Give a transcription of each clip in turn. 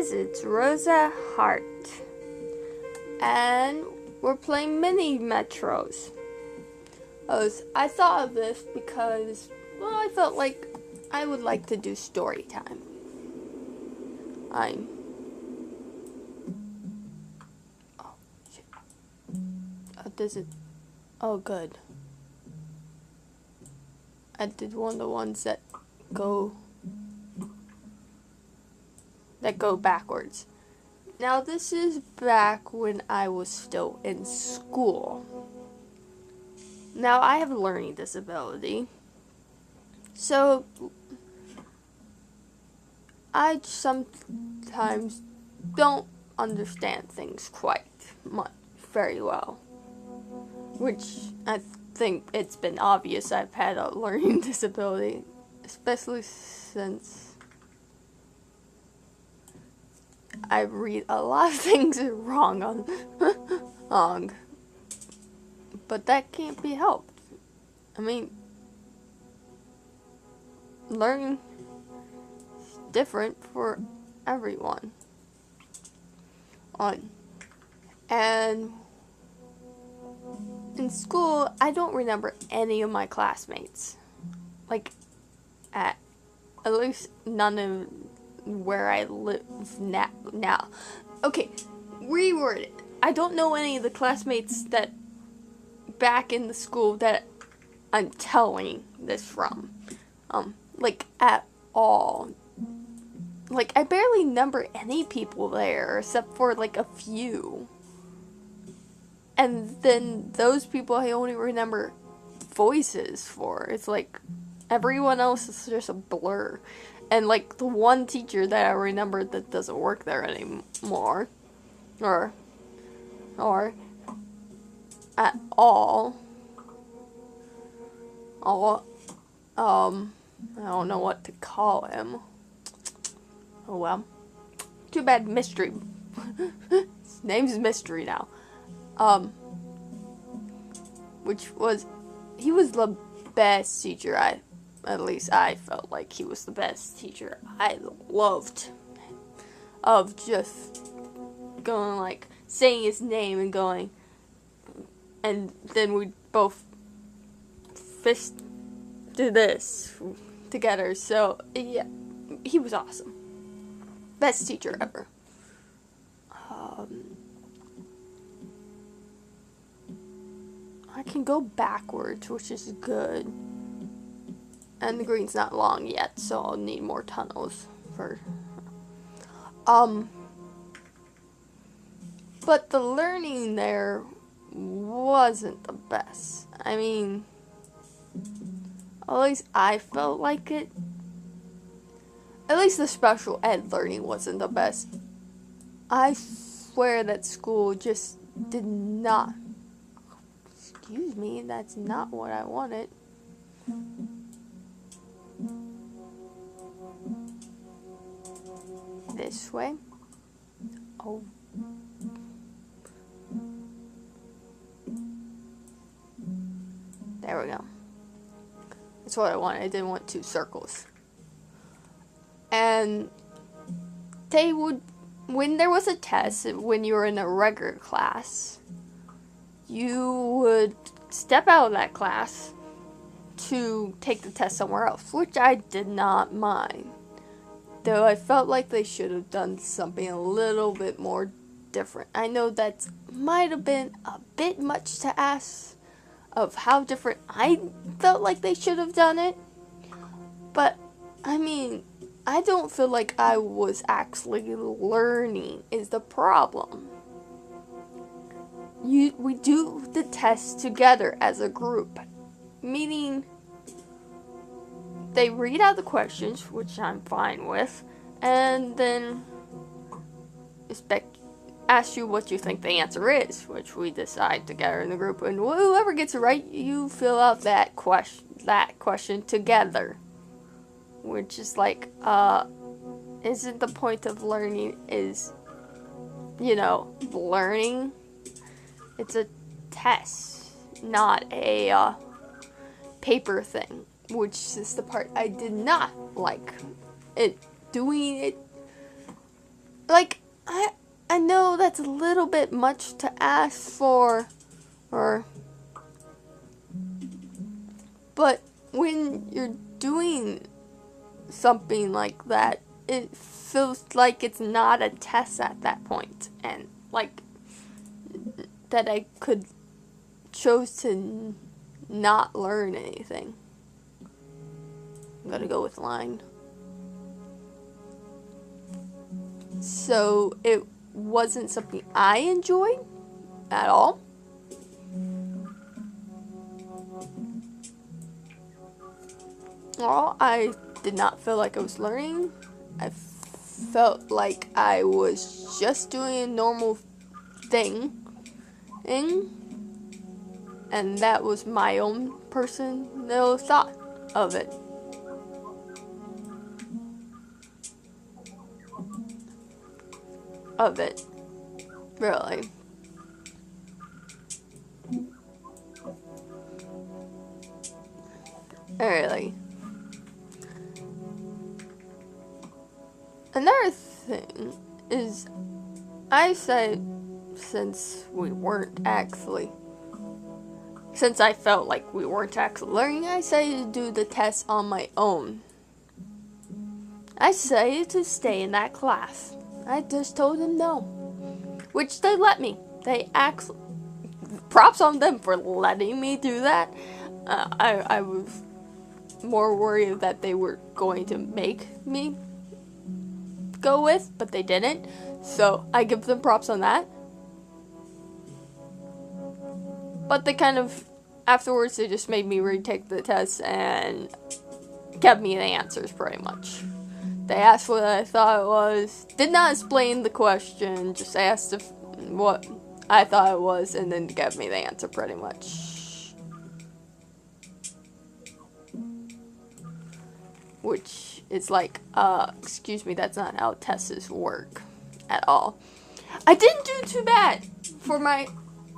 guys, it's Rosa Hart, and we're playing mini metros. I thought of this because, well, I felt like I would like to do story time. Oh, shit. Does it? Oh, good. I did one of the ones that go backwards. Now this is back when I was still in school. Now I have a learning disability, so I sometimes don't understand things quite very well, which I think it's been obvious I've had a learning disability, especially since I read a lot of things wrong on but that can't be helped. I mean, learning is different for everyone. And in school, I don't remember any of my classmates. Like, at least none of where I live now. Okay, reword it. I don't know any of the classmates that back in the school that I'm telling this from. Like, at all. Like, I barely remember any people there except for, like, a few. And then those people I only remember voices for. It's like, everyone else is just a blur. And, like, the one teacher that I remember that doesn't work there anymore. Or at all. I don't know what to call him. Oh well. Too bad, mystery. His name's Mystery now. He was the best teacher. At least I felt like he was the best teacher. I loved of just going, like, saying his name and going, and then we both fist did this together. So yeah, he was awesome. Best teacher ever. I can go backwards, which is good. And the green's not long yet, so I'll need more tunnels for. But the learning there wasn't the best. I mean, at least I felt like it. At least the special ed learning wasn't the best. I swear that school just did not. Excuse me, that's not what I wanted. This way. Oh. There we go. That's what I wanted. I didn't want two circles. And they would, when there was a test, when you were in a regular class, you would step out of that class to take the test somewhere else, which I did not mind. Though I felt like they should have done something a little bit more different. I know that might have been a bit much to ask of how different I felt like they should have done it. But, I mean, I don't feel like I was actually learning is the problem. We do the test together as a group. Meaning, they read out the questions, which I'm fine with, and then ask you what you think the answer is, which we decide together in the group. And whoever gets it right, you fill out that question together. Which is like, isn't the point of learning is, learning? It's a test, not a paper thing, which is the part I did not like. Doing it like, I know that's a little bit much to ask for, but when you're doing something like that, it feels like it's not a test at that point, and like that I could chose to not learn anything. I'm gonna go with line. So it wasn't something I enjoyed at all. Well, I did not feel like I was learning. I felt like I was just doing a normal thing. And that was my own personal thought of it. Really. Really. Another thing is, I said, since I felt like we weren't actually learning, I decided to do the test on my own. I decided to stay in that class. I just told them no, which they let me. They actually, props on them for letting me do that. I was more worried that they were going to make me go with, but they didn't. So I give them props on that. But they kind of, afterwards, they just made me retake the test and kept me the answers pretty much. They asked what I thought it was, did not explain the question, just asked what I thought it was, and then gave me the answer pretty much. Which is like, excuse me, that's not how tests work at all. I didn't do too bad for my...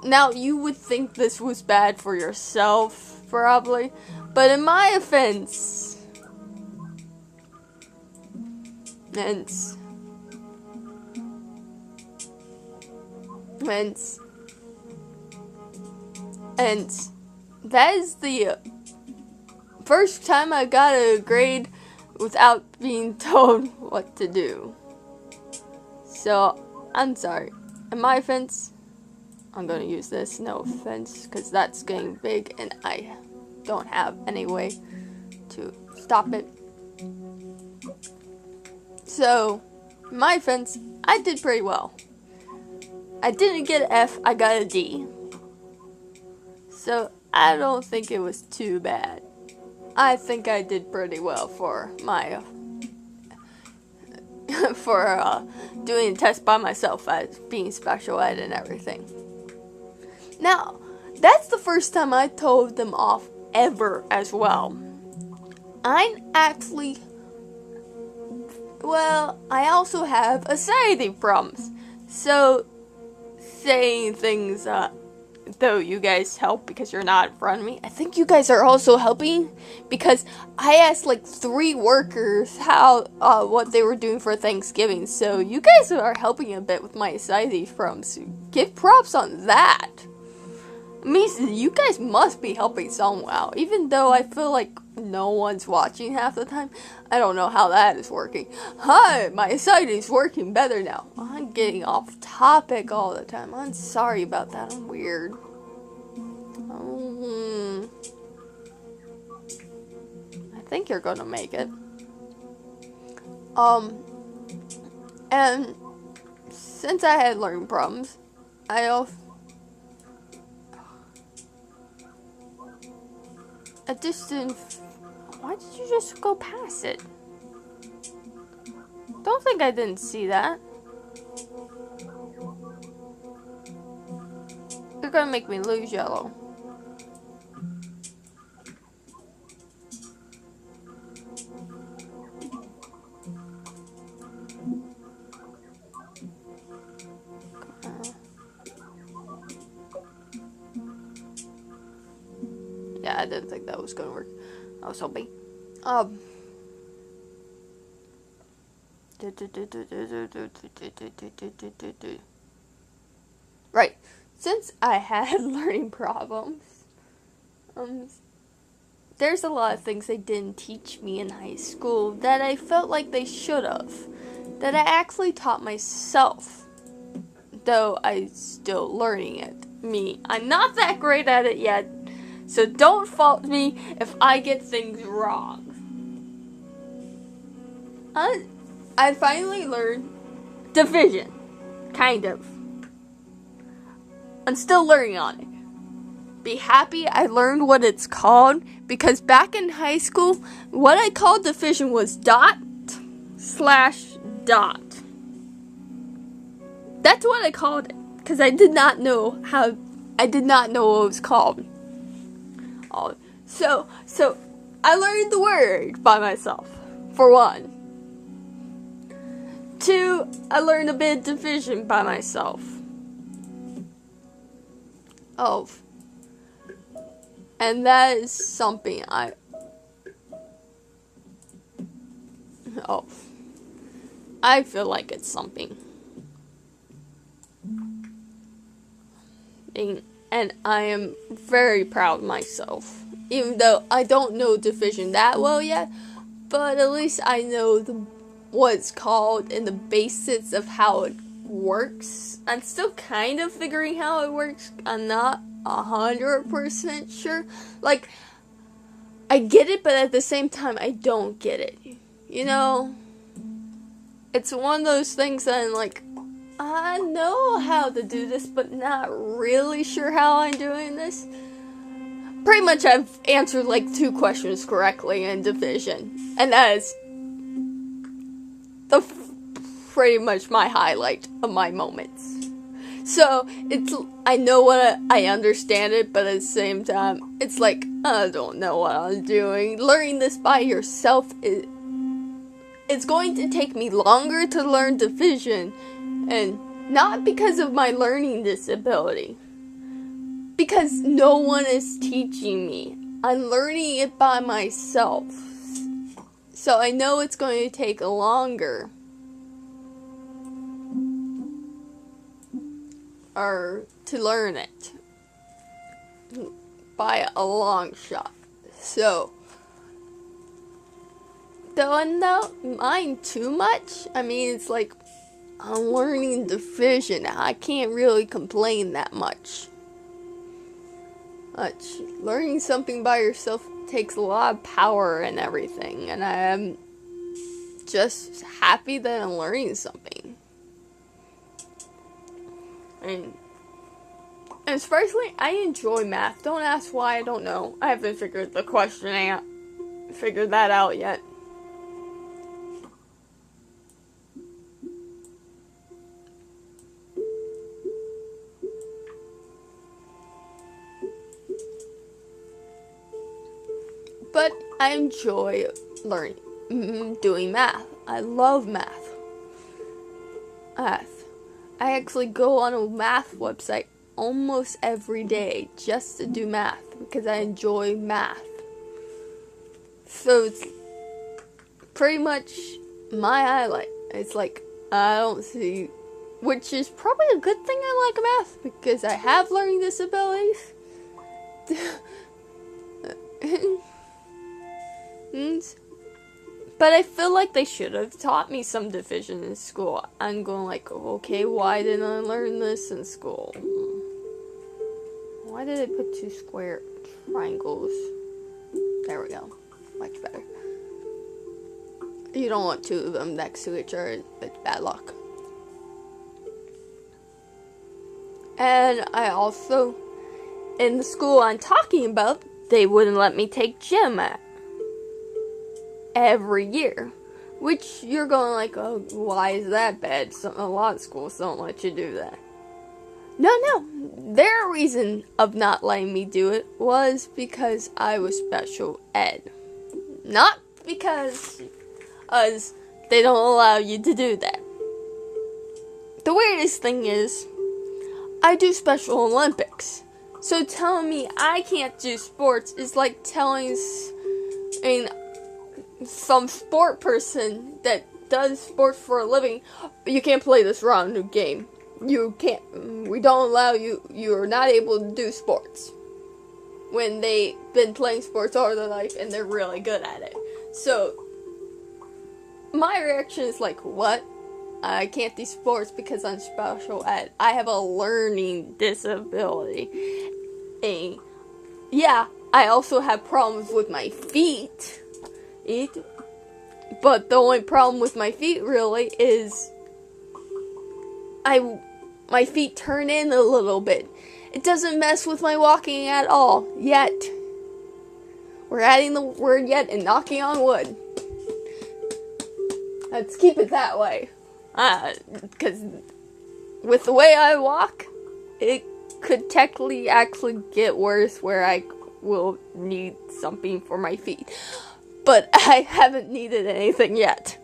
Now, you would think this was bad for yourself, probably, but in my offense... And that is the first time I got a grade without being told what to do. So, I'm sorry. In my offense, I'm gonna use this, no offense, because that's getting big and I don't have any way to stop it. So, in my offense, I did pretty well. I didn't get an F, I got a D. So, I don't think it was too bad. I think I did pretty well for my doing a test by myself as being special ed and everything. Now, that's the first time I told them off ever as well. I also have anxiety problems. So, saying things, though you guys help because you're not in front of me, I think you guys are also helping because I asked like 3 workers what they were doing for Thanksgiving. So, you guys are helping a bit with my anxiety problems. So give props on that. It means you guys must be helping somehow, even though I feel like no one's watching half the time. I don't know how that is working. Hi, my anxiety is working better now. I'm getting off topic all the time. I'm sorry about that. I'm weird. I think you're gonna make it. And since I had learning problems, I just didn't... Why did you just go past it? Don't think I didn't see that. You're gonna make me lose yellow. Yeah, I didn't think that was gonna work. I was hoping. Right. Since I had learning problems, there's a lot of things they didn't teach me in high school that I felt like they should have. That I actually taught myself. Though I'm still learning it. I'm not that great at it yet. So don't fault me if I get things wrong. I finally learned division. Kind of. I'm still learning on it. Be happy I learned what it's called, because back in high school, what I called division was dot / dot. That's what I called it, because I did not know what it was called. So I learned the word by myself, for one. 2, I learned a bit of division by myself. And that is something I feel like it's something. And I am very proud of myself. Even though I don't know division that well yet, but at least I know what it's called and the basics of how it works. I'm still kind of figuring how it works. I'm not 100% sure. Like, I get it, but at the same time, I don't get it. You know? It's one of those things that I'm like, I know how to do this, but not really sure how I'm doing this. Pretty much I've answered like 2 questions correctly in division. And that is pretty much my highlight of my moments. So, I know I understand it, but at the same time, it's like, I don't know what I'm doing. Learning this by yourself it's going to take me longer to learn division, and not because of my learning disability. Because no one is teaching me. I'm learning it by myself. So I know it's going to take longer. Or to learn it. By a long shot. So, though I don't mind too much. I mean, it's like, I'm learning division. I can't really complain that much. Learning something by yourself takes a lot of power and everything, and I am just happy that I'm learning something. And especially, I enjoy math. Don't ask why, I don't know. I haven't figured that out yet. But I enjoy doing math. I love math. I actually go on a math website almost every day just to do math because I enjoy math. So it's pretty much my highlight. It's like, I don't see, which is probably a good thing I like math because I have learning disabilities. But I feel like they should have taught me some division in school. I'm going like, okay, why didn't I learn this in school? Why did they put 2 square triangles? There we go. Much better. You don't want 2 of them next to each other. It's bad luck. And I also, in the school I'm talking about, they wouldn't let me take gym at every year, which you're going like, oh, why is that bad? A lot of schools don't let you do that. No, their reason of not letting me do it was because I was special ed, not because they don't allow you to do that. The weirdest thing is, I do Special Olympics, so telling me I can't do sports is like telling some sport person that does sports for a living, you can't play this round game. You can't. We don't allow you. You're not able to do sports when they've been playing sports all their life and they're really good at it. So my reaction is like, what? I can't do sports because I'm special ed. I have a learning disability. And yeah, I also have problems with my feet. But the only problem with my feet really is my feet turn in a little bit. It doesn't mess with my walking at all, yet. We're adding the word yet and knocking on wood. Let's keep it that way. Because with the way I walk, it could technically actually get worse where I will need something for my feet. But I haven't needed anything yet.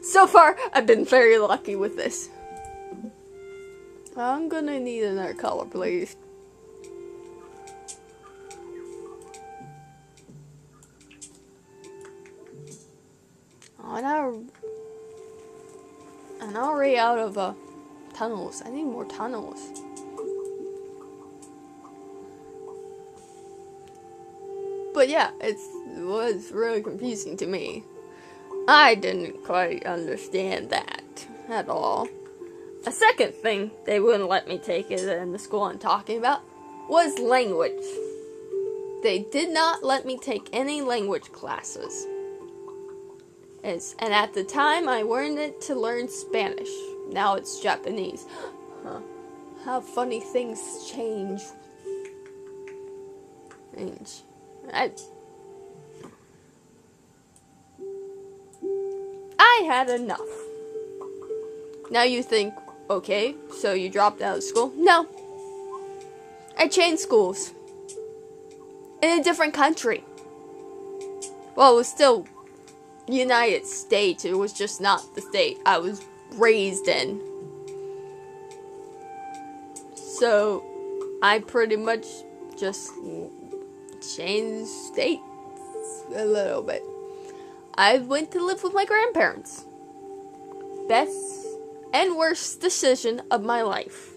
So far, I've been very lucky with this. I'm gonna need another color, please. Oh, I'm already out of tunnels. I need more tunnels. But yeah, it was really confusing to me. I didn't quite understand that at all. A second thing they wouldn't let me take it in the school I'm talking about was language. They did not let me take any language classes. And at the time, I wanted to learn Spanish. Now it's Japanese. How funny things change. I had enough. Now you think, okay, so you dropped out of school? No. I changed schools. In a different country. Well, it was still United States. It was just not the state I was raised in. So, I pretty much just changed states a little bit. I went to live with my grandparents. Best and worst decision of my life.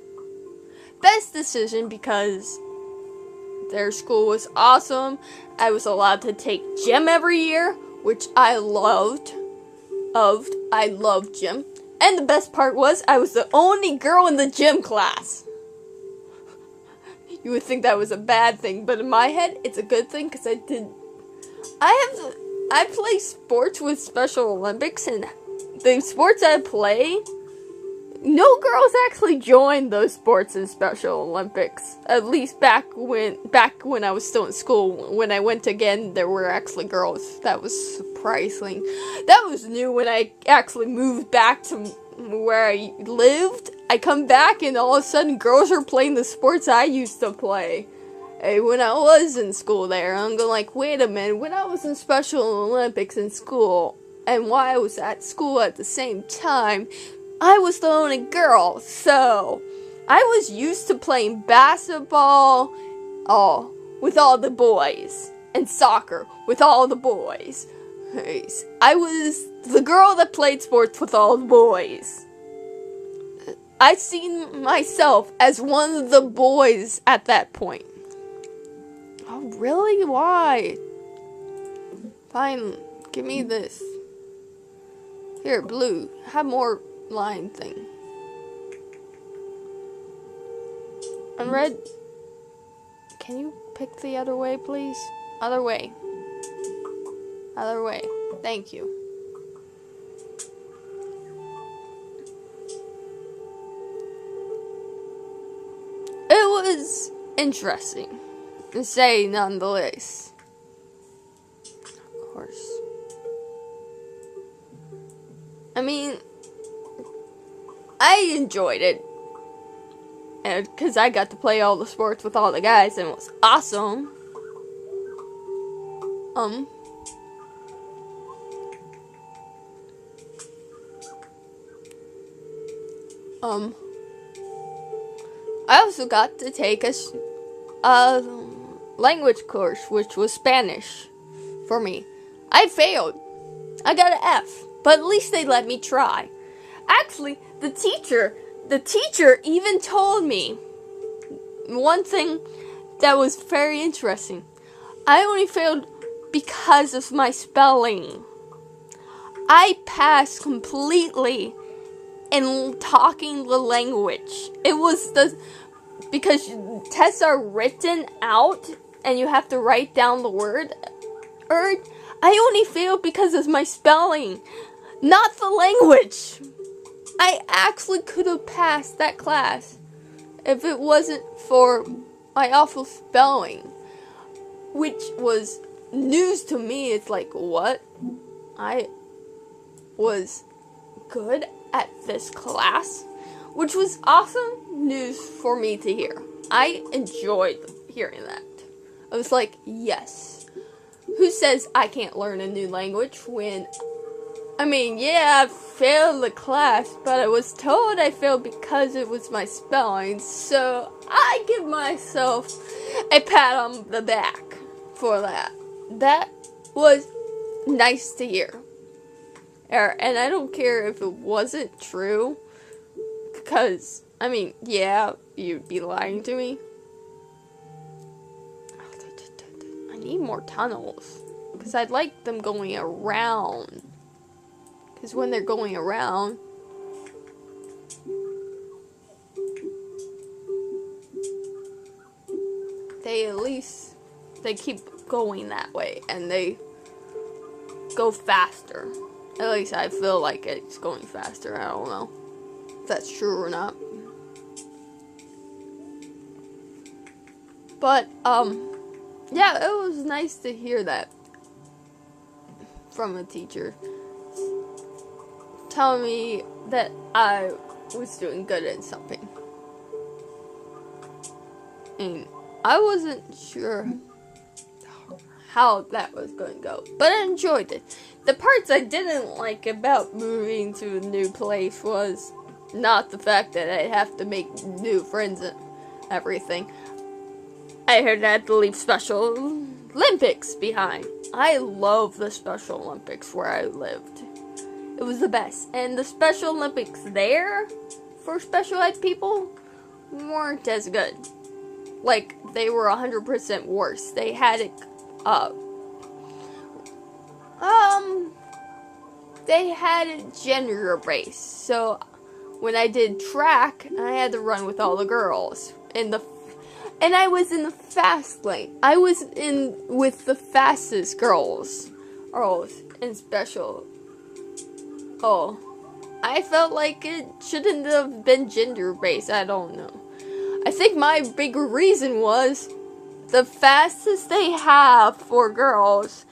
Best decision because their school was awesome. I was allowed to take gym every year, which I loved. I loved gym. And the best part was I was the only girl in the gym class. You would think that was a bad thing, but in my head, it's a good thing because I play sports with Special Olympics, and the sports I play, no girls actually joined those sports in Special Olympics. At least back when I was still in school. When I went again, there were actually girls. That was surprising. That was new when I actually moved back to where I lived. I come back and all of a sudden girls are playing the sports I used to play. When I was in school there, I'm going like, wait a minute, when I was in Special Olympics in school, and while I was at school at the same time, I was the only girl, so I was used to playing basketball with all the boys, and soccer with all the boys. I was the girl that played sports with all the boys. I seen myself as one of the boys at that point. Oh, really? Why? Fine, give me this. Here, blue. Have more line thing. And red. Can you pick the other way, please? Other way. Other way. Thank you. It was interesting, to say none the least. Of course. I mean, I enjoyed it. And because I got to play all the sports with all the guys, and it was awesome. I also got to take a language course, which was Spanish, for me. I failed. I got an F. But at least they let me try. Actually, the teacher even told me one thing that was very interesting. I only failed because of my spelling. I passed completely in talking the language. It was because tests are written out and you have to write down the word. I only failed because of my spelling, not the language. I actually could have passed that class if it wasn't for my awful spelling, which was news to me. It's like, what? I was good at this class, which was awesome news for me to hear. I enjoyed hearing that. I was like, yes. Who says I can't learn a new language when, I failed the class, but I was told I failed because it was my spelling, so I give myself a pat on the back for that. That was nice to hear. And I don't care if it wasn't true, because, you'd be lying to me. I need more tunnels, because I'd like them going around. Because when they're going around, they keep going that way, and they go faster. At least I feel like it's going faster. I don't know if that's true or not. But, yeah, it was nice to hear that from a teacher. Telling me that I was doing good at something. And I wasn't sure how that was going to go, but I enjoyed it. The parts I didn't like about moving to a new place was not the fact that I'd have to make new friends and everything. I heard I had to leave Special Olympics behind. I love the Special Olympics where I lived. It was the best. And the Special Olympics there for special ed people weren't as good. Like, they were 100% worse. They had it, they had it gender based. So, when I did track, I had to run with all the girls. And I was in the fast lane. I was in with the fastest girls in special. Oh, I felt like it shouldn't have been gender-based. I don't know. I think my bigger reason was the fastest they have for girls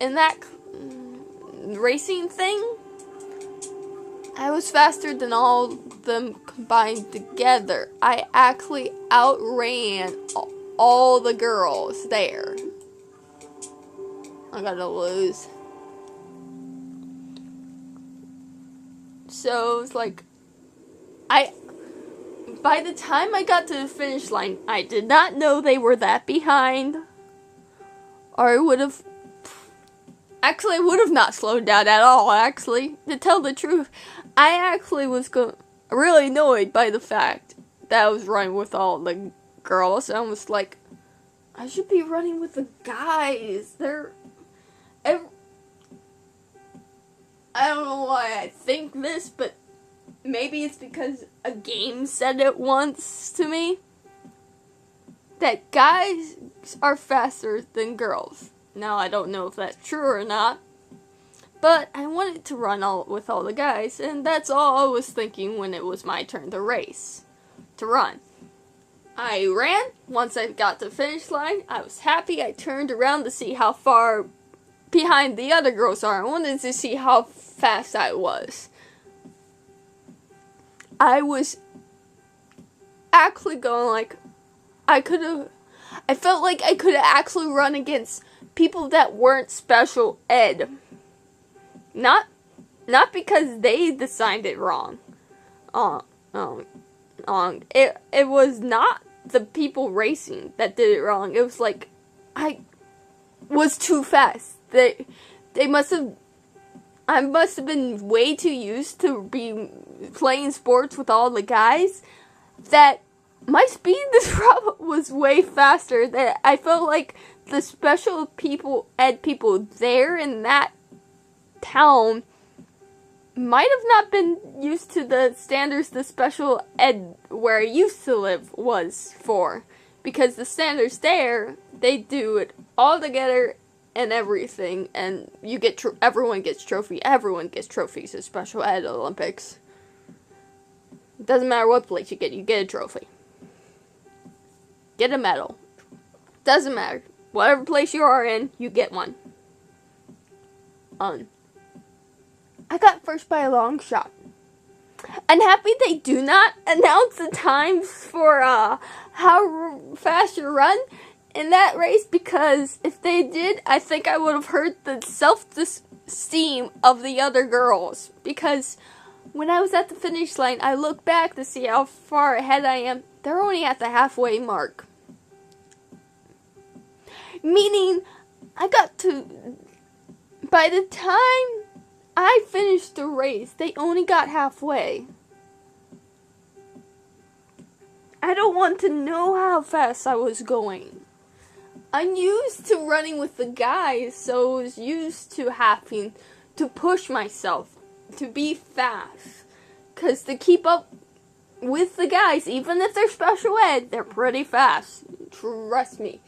in that racing thing. I was faster than all of them combined together. I actually outran all the girls there. I'm gonna lose. So it was like, by the time I got to the finish line, I did not know they were that behind. Or I would have not slowed down at all, actually. To tell the truth, I actually was really annoyed by the fact that I was running with all the girls. I was like, I should be running with the guys. I don't know why I think this, but maybe it's because a game said it once to me. That guys are faster than girls. Now, I don't know if that's true or not. But I wanted to run with all the guys, and that's all I was thinking when it was my turn to run. I ran. Once I got to the finish line, I was happy. I turned around to see how far behind the other girls are. I wanted to see how fast I was. I was actually going like, I felt like I could have actually run against people that weren't special ed. Not because they designed it wrong. It was not the people racing that did it wrong. It was like, I was too fast. They must have, I must have been way too used to be playing sports with all the guys that my speed this route was way faster. That I felt like the special ed people there in that town might have not been used to the standards the special ed where I used to live was for. Because the standards there, they do it all together and everything, and you get everyone gets trophies at special ed Olympics. It doesn't matter what place you get a trophy. Get a medal. Doesn't matter. Whatever place you are in, you get one. I got first by a long shot. I'm happy they do not announce the times for how fast you run in that race, because if they did, I think I would have hurt the self-esteem of the other girls. Because when I was at the finish line, I looked back to see how far ahead I am. They're only at the halfway mark. Meaning, by the time I finished the race, they only got halfway. I don't want to know how fast I was going. I'm used to running with the guys, so I was used to having to push myself to be fast. Because to keep up with the guys, even if they're special ed, they're pretty fast. Trust me.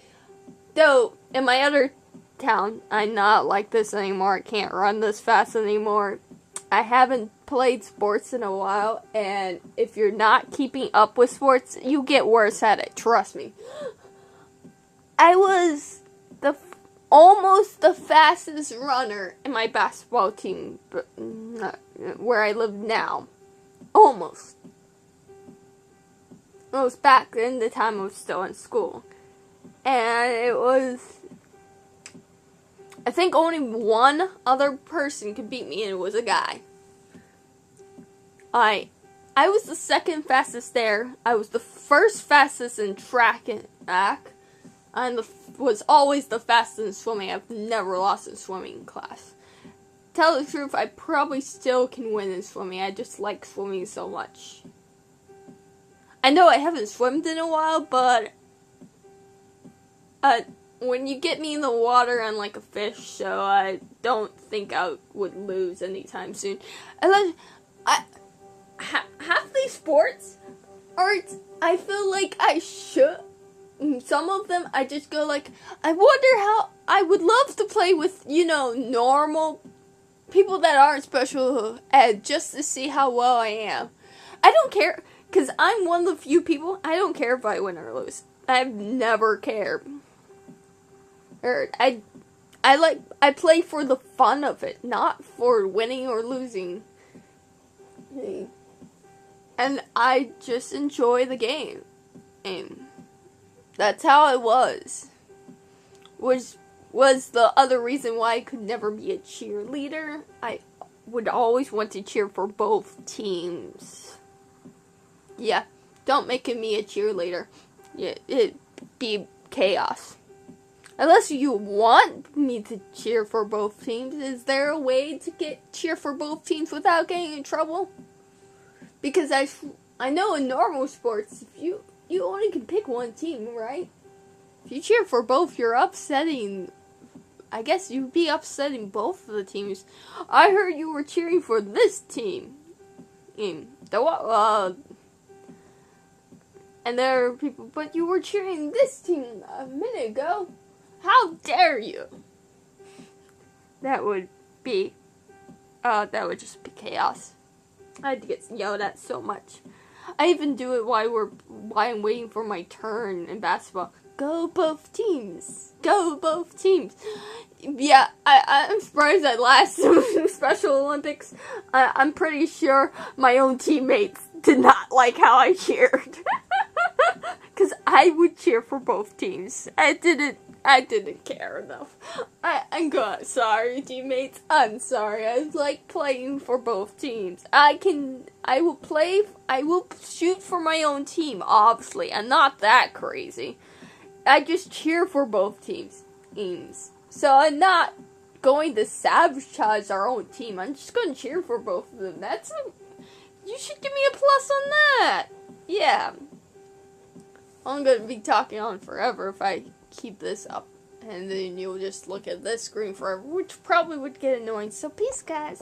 Though, in my other town, I'm not like this anymore. I can't run this fast anymore. I haven't played sports in a while, and if you're not keeping up with sports, you get worse at it. Trust me. I was almost the fastest runner in my basketball team, but not where I live now. Almost. It was back in the time I was still in school. And it was, I think only one other person could beat me, and it was a guy. I was the second fastest there. I was the first fastest in track and back. I was always the fastest in swimming. I've never lost in swimming class. Tell the truth, I probably still can win in swimming. I just like swimming so much. I know I haven't swum in a while, but when you get me in the water, I'm like a fish, so I don't think I would lose anytime soon. Half these sports aren't, I feel like I should. Some of them, I just go like, I wonder how, I would love to play with, normal people that aren't special ed, just to see how well I am. I don't care, because I'm one of the few people, I don't care if I win or lose. I've never cared. I play for the fun of it, not for winning or losing. And I just enjoy the game. And that's how it was. Was the other reason why I could never be a cheerleader. I would always want to cheer for both teams. Yeah, don't make me a cheerleader. Yeah, it'd be chaos. Unless you want me to cheer for both teams, is there a way to cheer for both teams without getting in trouble? Because I know in normal sports, if you only can pick one team, right? If you cheer for both, you're upsetting. I guess you'd be upsetting both of the teams. I heard you were cheering for this team. And there are people, but you were cheering this team a minute ago. How dare you? That would just be chaos. I had to get yelled at so much. I even do it while I'm waiting for my turn in basketball. Go both teams. Go both teams. Yeah, I'm surprised at last Special Olympics. I'm pretty sure my own teammates did not like how I cheered. Because I would cheer for both teams. I didn't care enough. I'm sorry, teammates. I'm sorry. I like playing for both teams. I will shoot for my own team, obviously. I'm not that crazy. I just cheer for both teams. So I'm not going to sabotage our own team. I'm just going to cheer for both of them. You should give me a plus on that. Yeah. I'm going to be talking on forever if I keep this up. And then you'll just look at this screen forever, which probably would get annoying. So peace, guys.